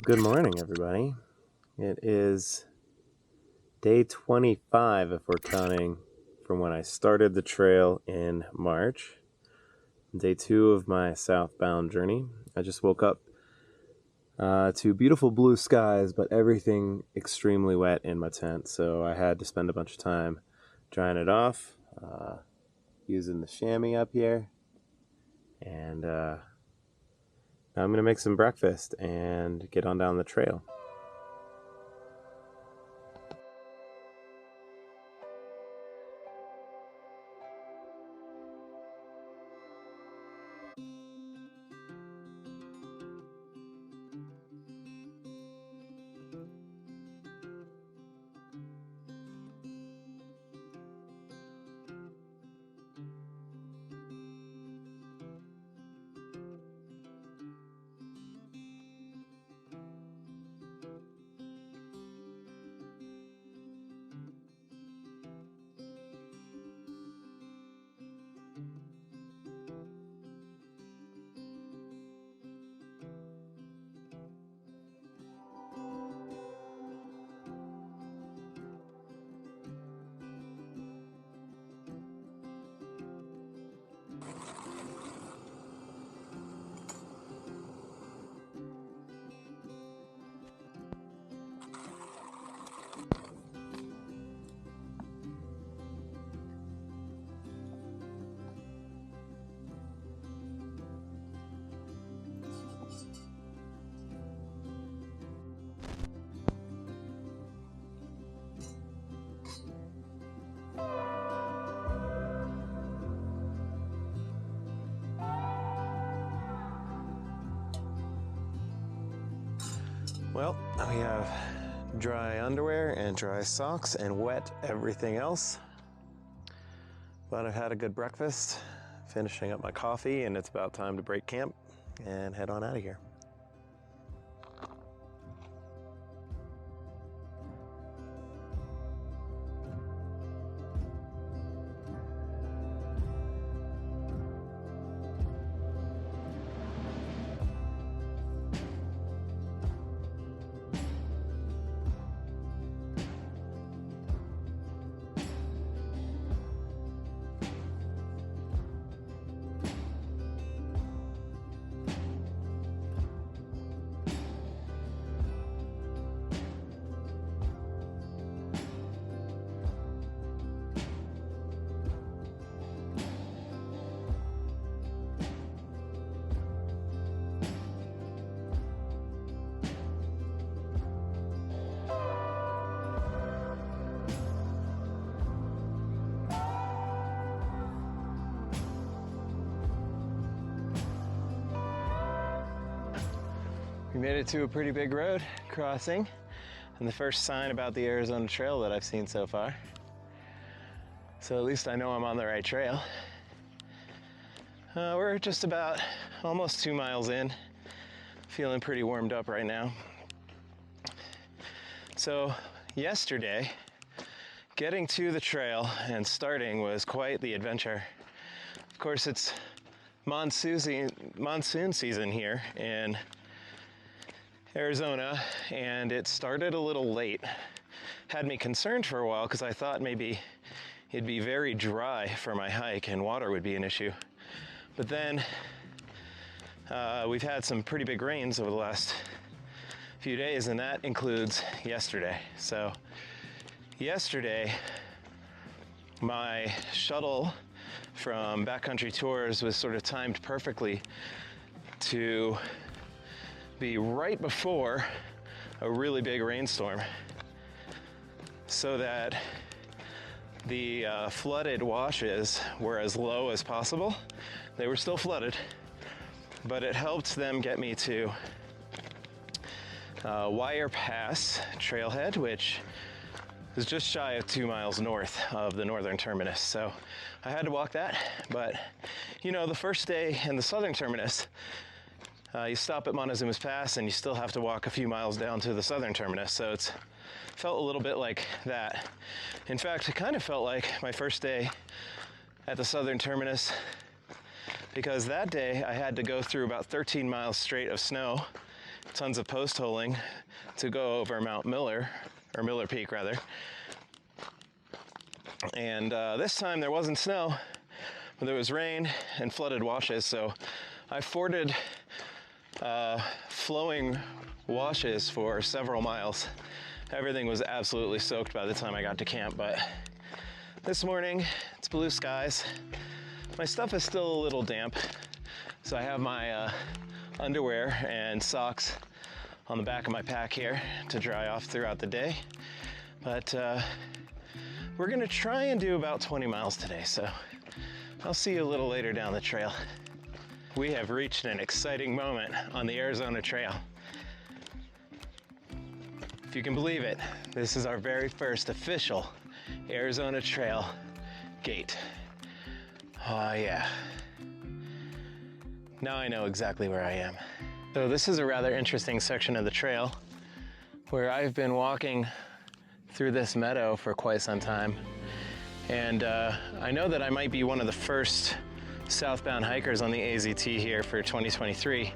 Good morning, everybody. It is day 25 if we're counting from when I started the trail in March. Day 2 of my southbound journey. I just woke up to beautiful blue skies, but everything extremely wet in my tent, so I had to spend a bunch of time drying it off, using the chamois up here, and now I'm going to make some breakfast and get on down the trail. Well, we have dry underwear and dry socks and wet everything else. But I've had a good breakfast, finishing up my coffee, and it's about time to break camp and head on out of here. We made it to a pretty big road crossing, and the first sign about the Arizona Trail that I've seen so far. So at least I know I'm on the right trail. We're just about almost 2 miles in, feeling pretty warmed up right now. So yesterday, getting to the trail and starting was quite the adventure. Of course, it's monsoon season here in Arizona, and it started a little late. Had me concerned for a while because I thought maybe it'd be very dry for my hike and water would be an issue. But then we've had some pretty big rains over the last few days, and that includes yesterday. So yesterday, my shuttle from Backcountry Tours was sort of timed perfectly to be right before a really big rainstorm, so that the flooded washes were as low as possible. They were still flooded, but it helped them get me to Wire Pass trailhead, which is just shy of 2 miles north of the northern terminus. So I had to walk that, but you know, the first day in the southern terminus, you stop at Montezuma's Pass and you still have to walk a few miles down to the southern terminus. So it's felt a little bit like that. In fact, it kind of felt like my first day at the southern terminus, because that day I had to go through about 13 miles straight of snow tons of post holing to go over Mount Miller, or Miller Peak rather. And this time there wasn't snow, but there was rain and flooded washes, so I forded flowing washes for several miles. Everything was absolutely soaked by the time I got to camp, but this morning it's blue skies. My stuff is still a little damp, so I have my underwear and socks on the back of my pack here to dry off throughout the day. But we're gonna try and do about 20 miles today, so I'll see you a little later down the trail. We have reached an exciting moment on the Arizona Trail. If you can believe it, this is our very first official Arizona Trail gate. Oh yeah. Now I know exactly where I am. So this is a rather interesting section of the trail where I've been walking through this meadow for quite some time. And I know that I might be one of the first southbound hikers on the AZT here for 2023.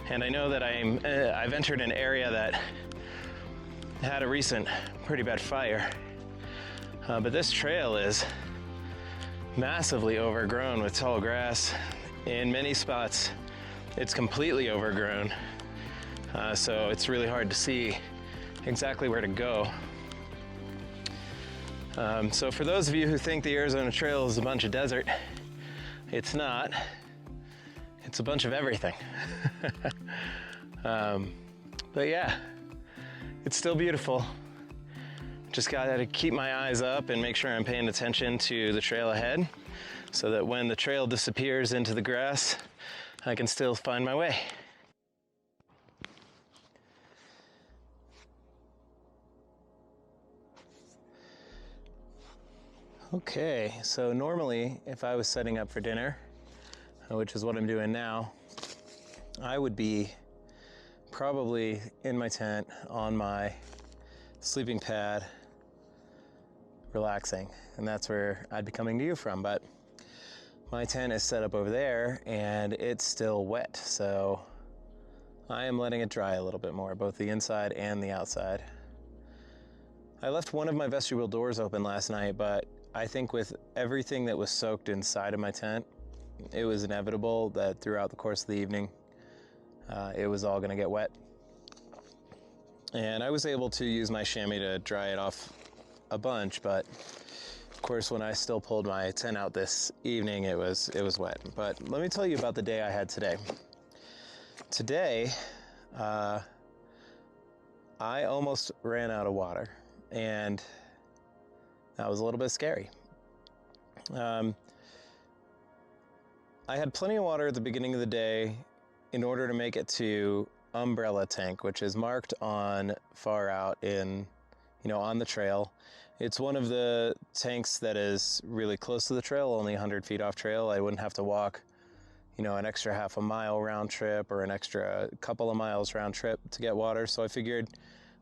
And I know that I've entered an area that had a recent pretty bad fire. But this trail is massively overgrown with tall grass. In many spots, it's completely overgrown. So it's really hard to see exactly where to go. So for those of you who think the Arizona Trail is a bunch of desert, it's not. It's a bunch of everything. But yeah, it's still beautiful. Just gotta keep my eyes up and make sure I'm paying attention to the trail ahead so that when the trail disappears into the grass, I can still find my way. Okay, so normally if I was setting up for dinner, which is what I'm doing now, I would be probably in my tent on my sleeping pad, relaxing, and that's where I'd be coming to you from. But my tent is set up over there and it's still wet, so I am letting it dry a little bit more, both the inside and the outside. I left one of my vestibule doors open last night, but I think with everything that was soaked inside of my tent, it was inevitable that throughout the course of the evening, it was all gonna get wet. And I was able to use my chamois to dry it off a bunch, but of course when I still pulled my tent out this evening, it was wet. But let me tell you about the day I had today. Today, I almost ran out of water, and that was a little bit scary. I had plenty of water at the beginning of the day in order to make it to Umbrella Tank, which is marked on far out in, on the trail. It's one of the tanks that is really close to the trail, only 100 feet off trail. I wouldn't have to walk, an extra half a mile round trip or an extra couple of miles round trip to get water. So I figured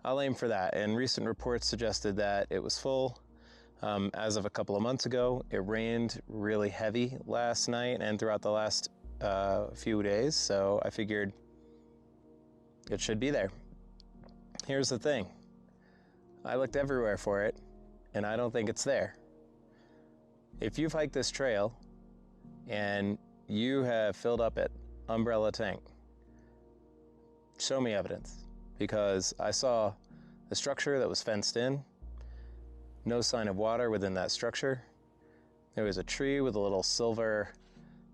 I'll aim for that. And recent reports suggested that it was full. As of a couple of months ago, it rained really heavy last night and throughout the last few days, so I figured it should be there. Here's the thing. I looked everywhere for it, and I don't think it's there. If you've hiked this trail and you have filled up at Umbrella Tank, show me evidence, because I saw the structure that was fenced in. No sign of water within that structure. There was a tree with a little silver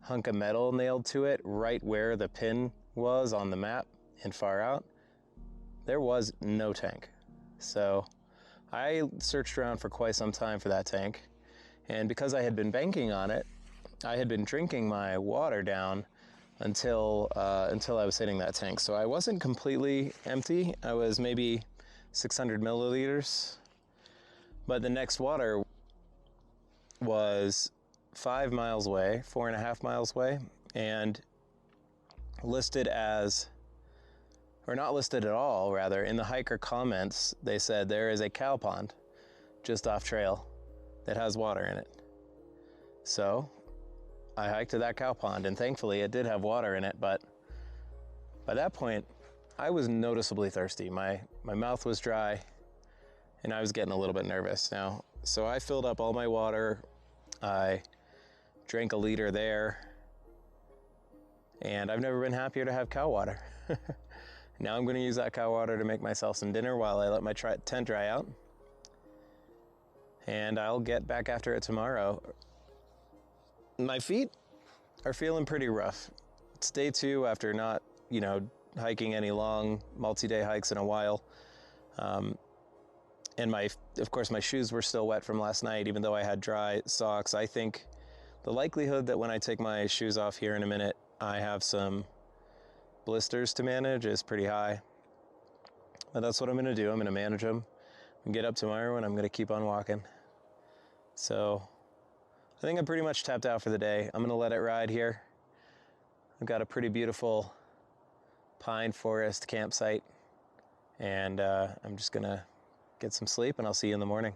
hunk of metal nailed to it right where the pin was on the map and far out. There was no tank. So I searched around for quite some time for that tank, and because I had been banking on it, I had been drinking my water down until I was hitting that tank. So I wasn't completely empty. I was maybe 600 milliliters. But the next water was 5 miles away, 4.5 miles away, and listed as, or not listed at all, rather. In the hiker comments, they said there is a cow pond just off trail that has water in it. So I hiked to that cow pond, and thankfully it did have water in it, but by that point, I was noticeably thirsty. My mouth was dry and I was getting a little bit nervous now. So I filled up all my water. I drank a liter there, and I've never been happier to have cow water. Now I'm going to use that cow water to make myself some dinner while I let my tent dry out. And I'll get back after it tomorrow. My feet are feeling pretty rough. It's day 2 after not, hiking any long multi-day hikes in a while. And of course my shoes were still wet from last night, even though I had dry socks. I think the likelihood that when I take my shoes off here in a minute, I have some blisters to manage is pretty high. But that's what I'm going to do. I'm going to manage them and get up tomorrow, and I'm going to keep on walking. So I think I'm pretty much tapped out for the day. I'm going to let it ride here. I've got a pretty beautiful pine forest campsite, and I'm just going to get some sleep, and I'll see you in the morning.